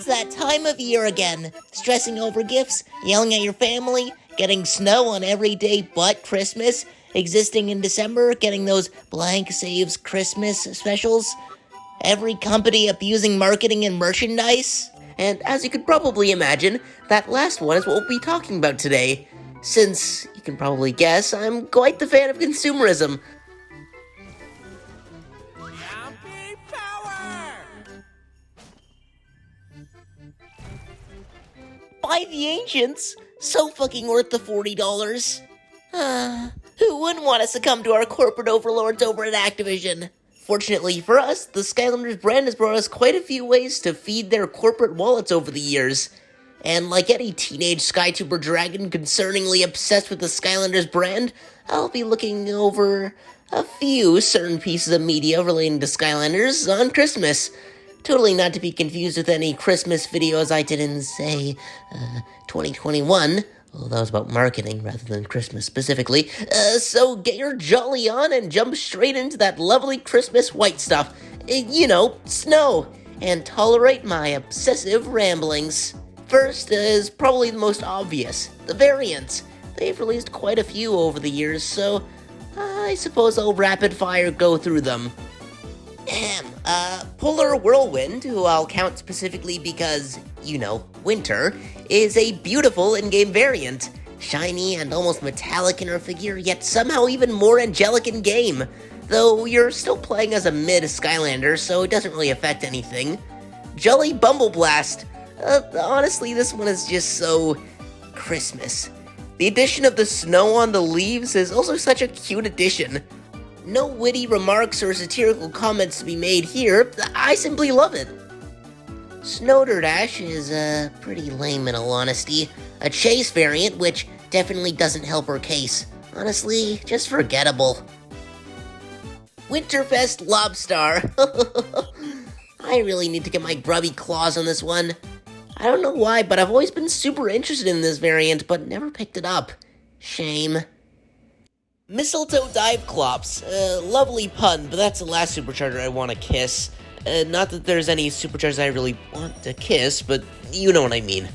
that time of year again. Stressing over gifts, yelling at your family, getting snow on every day but Christmas, existing in December, getting those blank saves Christmas specials, every company abusing marketing and merchandise. And as you could probably imagine, that last one is what we'll be talking about today. Since, you can probably guess, I'm quite the fan of consumerism. By the ancients, so fucking worth the $40. Who wouldn't want to succumb to our corporate overlords over at Activision? Fortunately for us, the Skylanders brand has brought us quite a few ways to feed their corporate wallets over the years. And like any teenage Skytuber dragon concerningly obsessed with the Skylanders brand, I'll be looking over a few certain pieces of media relating to Skylanders on Christmas. Totally not to be confused with any Christmas videos I did in, say, 2021. Well, that was about marketing rather than Christmas specifically. So get your jolly on and jump straight into that lovely Christmas white stuff. Snow. And tolerate my obsessive ramblings. First is probably the most obvious, the variants. They've released quite a few over the years, so I suppose I'll rapid fire go through them. Polar Whirlwind, who I'll count specifically because, winter, is a beautiful in-game variant. Shiny and almost metallic in her figure, yet somehow even more angelic in-game. Though you're still playing as a mid-Skylander, so it doesn't really affect anything. Jolly Bumble Blast. Honestly, this one is just so Christmas. The addition of the snow on the leaves is also such a cute addition. No witty remarks or satirical comments to be made here, I simply love it. Snowderdash is, pretty lame in all honesty. A chase variant, which definitely doesn't help her case. Honestly, just forgettable. Winterfest Lobstar. I really need to get my grubby claws on this one. I don't know why, but I've always been super interested in this variant, but never picked it up. Shame. Mistletoe Dive Clops. Lovely pun, but that's the last Supercharger I want to kiss. Not that there's any Superchargers I really want to kiss, but you know what I mean.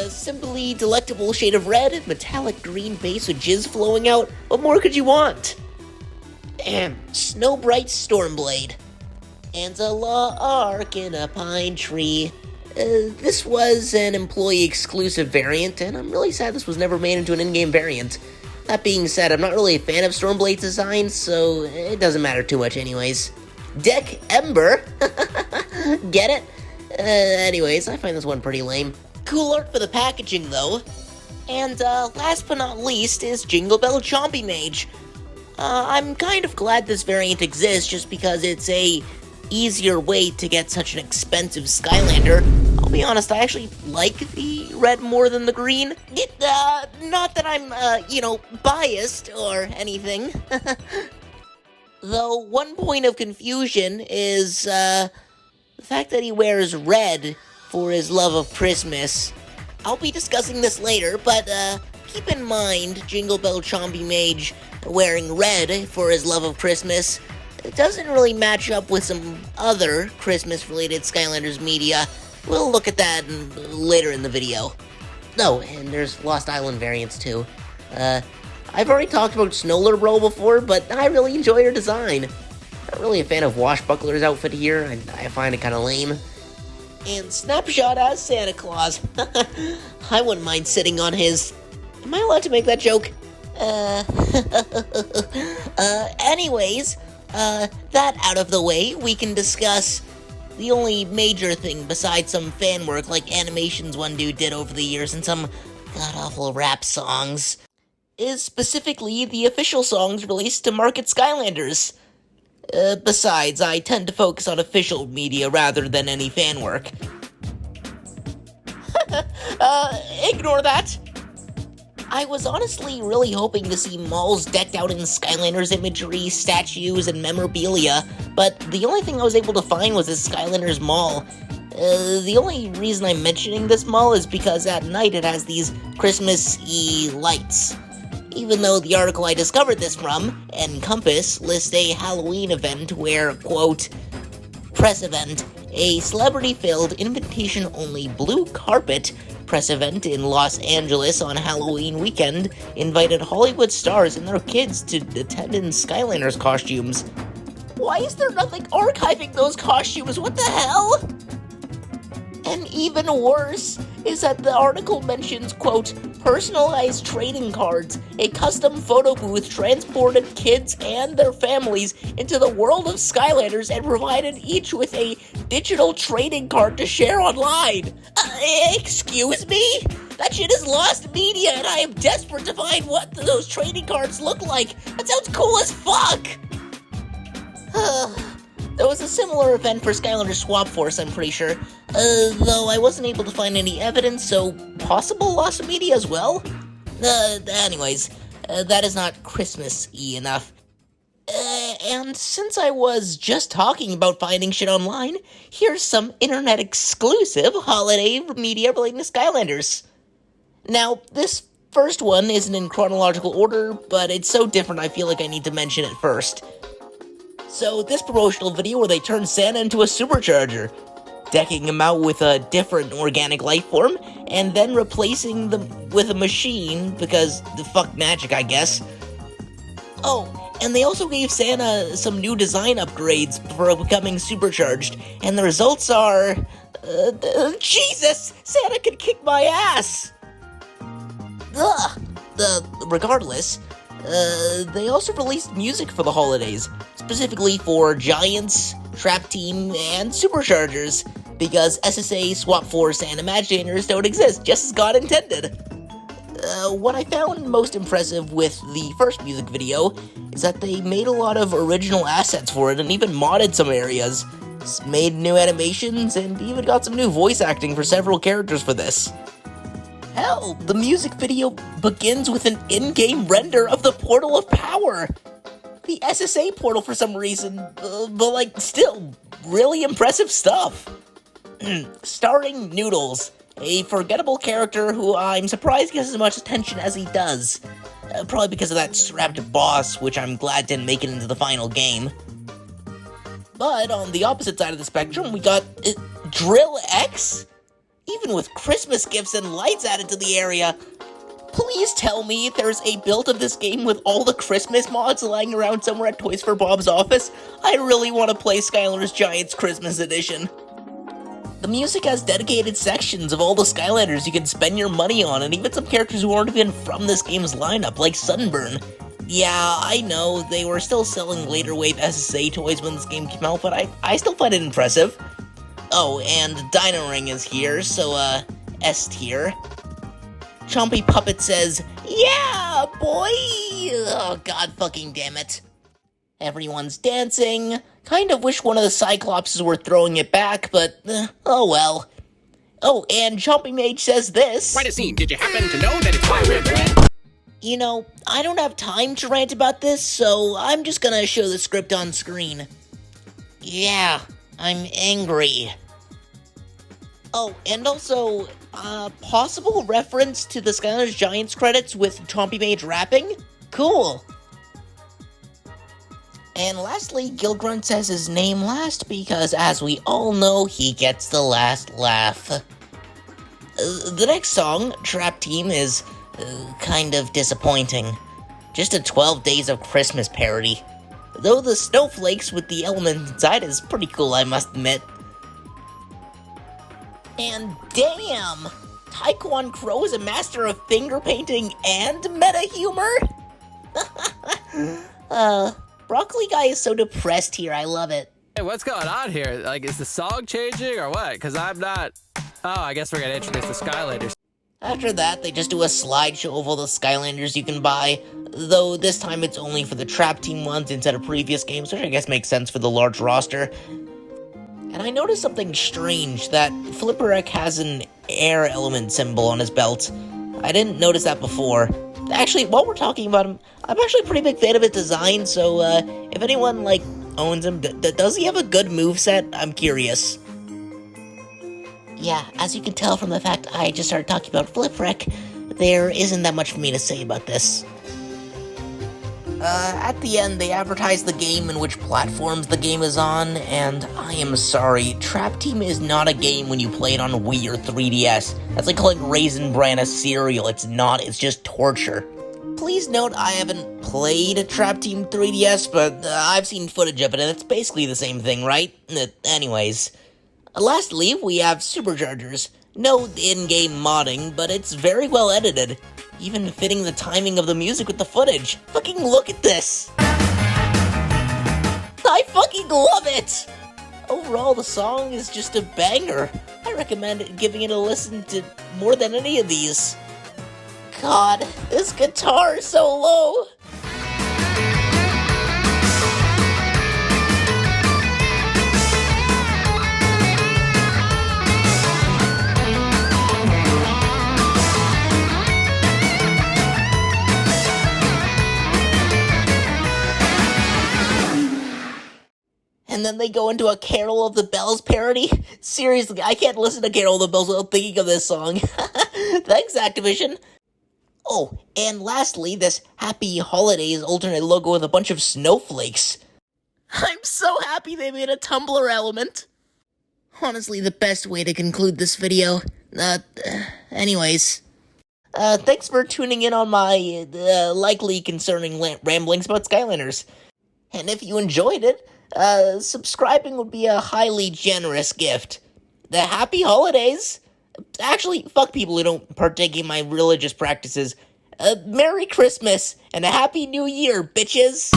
Simply delectable shade of red, metallic green base with jizz flowing out. What more could you want? Snowbright Stormblade. Angela Arc in a pine tree. This was an employee-exclusive variant, and I'm really sad this was never made into an in-game variant. That being said, I'm not really a fan of Stormblade's design, so it doesn't matter too much anyways. Deck Ember? Get it? Anyways, I find this one pretty lame. Cool art for the packaging, though. And last but not least is Jingle Bell Chompy Mage. I'm kind of glad this variant exists just because it's a easier way to get such an expensive Skylander. I'll be honest, I actually like the red more than the green. Not that I'm, biased or anything. Though one point of confusion is, the fact that he wears red for his love of Christmas. I'll be discussing this later, but, keep in mind Jingle Bell Chompy Mage wearing red for his love of Christmas. It doesn't really match up with some other Christmas-related Skylanders media. We'll look at that later in the video. Oh, and there's Lost Island variants too. I've already talked about Snowler Bro before, but I really enjoy her design. Not really a fan of Washbuckler's outfit here, and I find it kind of lame. And Snapshot as Santa Claus. I wouldn't mind sitting on his... Am I allowed to make that joke? Anyways... that out of the way, we can discuss the only major thing besides some fan work like animations one dude did over the years and some god-awful rap songs, is specifically the official songs released to market Skylanders. Besides, I tend to focus on official media rather than any fan work. Ignore that! I was honestly really hoping to see malls decked out in Skylanders imagery, statues, and memorabilia, but the only thing I was able to find was this Skylanders Mall. The only reason I'm mentioning this mall is because at night it has these Christmas-y lights. Even though the article I discovered this from, Encompass, lists a Halloween event where, quote, press event, a celebrity-filled, invitation-only blue carpet press event in Los Angeles on Halloween weekend invited Hollywood stars and their kids to attend in Skylanders costumes. Why is there nothing archiving those costumes? What the hell? And even worse is that the article mentions, quote, personalized trading cards. A custom photo booth transported kids and their families into the world of Skylanders and provided each with a digital trading card to share online. Excuse me? That shit is lost media and I am desperate to find what those trading cards look like. That sounds cool as fuck. There was a similar event for Skylanders Swap Force, I'm pretty sure. Though I wasn't able to find any evidence, so possible loss of media as well? Anyways, that is not Christmas-y enough. And since I was just talking about finding shit online, here's some internet-exclusive holiday media relating to Skylanders. Now, this first one isn't in chronological order, but it's so different I feel like I need to mention it first. So, this promotional video where they turn Santa into a Supercharger, decking him out with a different organic life form, and then replacing them with a machine, because the fuck magic, I guess. Oh, and they also gave Santa some new design upgrades for becoming supercharged, and the results are... Jesus! Santa can kick my ass! Ugh! Regardless, they also released music for the holidays, specifically for Giants, Trap Team, and Superchargers, because SSA, Swap Force, and Imaginators don't exist, just as God intended. What I found most impressive with the first music video is that they made a lot of original assets for it and even modded some areas, made new animations, and even got some new voice acting for several characters for this. Hell, the music video begins with an in-game render of the Portal of Power! The SSA portal for some reason, but like, still, really impressive stuff. Starring Noodles, a forgettable character who I'm surprised gets as much attention as he does. Probably because of that strapped boss, which I'm glad didn't make it into the final game. But on the opposite side of the spectrum, we got Drill X? Even with Christmas gifts and lights added to the area. Please tell me there's a build of this game with all the Christmas mods lying around somewhere at Toys for Bob's office. I really want to play Skylanders Giants Christmas Edition. The music has dedicated sections of all the Skylanders you can spend your money on, and even some characters who aren't even from this game's lineup, like Sunburn. Yeah, I know, they were still selling later wave SSA toys when this game came out, but I still find it impressive. Oh, and Dino Ring is here, so, S tier. Chompy Puppet says, yeah, boy! Oh, god fucking damn it. Everyone's dancing. Kind of wish one of the Cyclopses were throwing it back, but, oh well. Oh, and Chompy Mage says this. Quite a scene. Did you happen to know that it's my rant? You know, I don't have time to rant about this, so I'm just gonna show the script on screen. Yeah, I'm angry. Oh, and also, possible reference to the Skylanders Giants credits with Chompy Mage rapping? Cool. And lastly, Gilgrunt says his name last because, as we all know, he gets the last laugh. The next song, Trap Team, is kind of disappointing. Just a 12 Days of Christmas parody. Though the snowflakes with the elements inside is pretty cool, I must admit. And damn! Taekwon Crow is a master of finger painting and meta humor? Broccoli Guy is so depressed here, I love it. Hey, what's going on here? Like, is the song changing or what? Because I'm not... Oh, I guess we're gonna introduce the Skylanders. After that, they just do a slideshow of all the Skylanders you can buy, though this time it's only for the Trap Team ones instead of previous games, which I guess makes sense for the large roster. And I noticed something strange, that Flipperek has an air element symbol on his belt. I didn't notice that before. Actually, while we're talking about him, I'm actually a pretty big fan of his design, so if anyone, like, owns him, does he have a good moveset? I'm curious. Yeah, as you can tell from the fact I just started talking about Flipperek, there isn't that much for me to say about this. At the end, they advertise the game and which platforms the game is on, and I am sorry, Trap Team is not a game when you play it on Wii or 3DS. That's like calling Raisin Bran a cereal. It's not, it's just torture. Please note I haven't played Trap Team 3DS, but I've seen footage of it, and it's basically the same thing, right? Anyways. Lastly, we have Superchargers. No in-game modding, but it's very well edited, even fitting the timing of the music with the footage. Fucking look at this! I fucking love it! Overall, the song is just a banger. I recommend giving it a listen to more than any of these. God, this guitar is so low! And then they go into a Carol of the Bells parody? Seriously, I can't listen to Carol of the Bells without thinking of this song. Thanks, Activision. Oh, and lastly, this Happy Holidays alternate logo with a bunch of snowflakes. I'm so happy they made a Tumblr element. Honestly, the best way to conclude this video. Anyways. Thanks for tuning in on my, likely concerning ramblings about Skylanders. And if you enjoyed it, subscribing would be a highly generous gift. The Happy Holidays! Actually, fuck people who don't partake in my religious practices. Merry Christmas and a Happy New Year, bitches!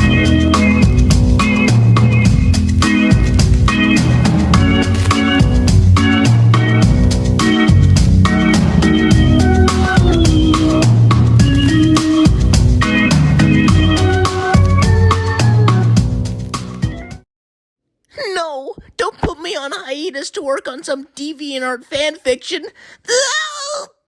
No! Don't put me on hiatus to work on some DeviantArt fanfiction! Ah!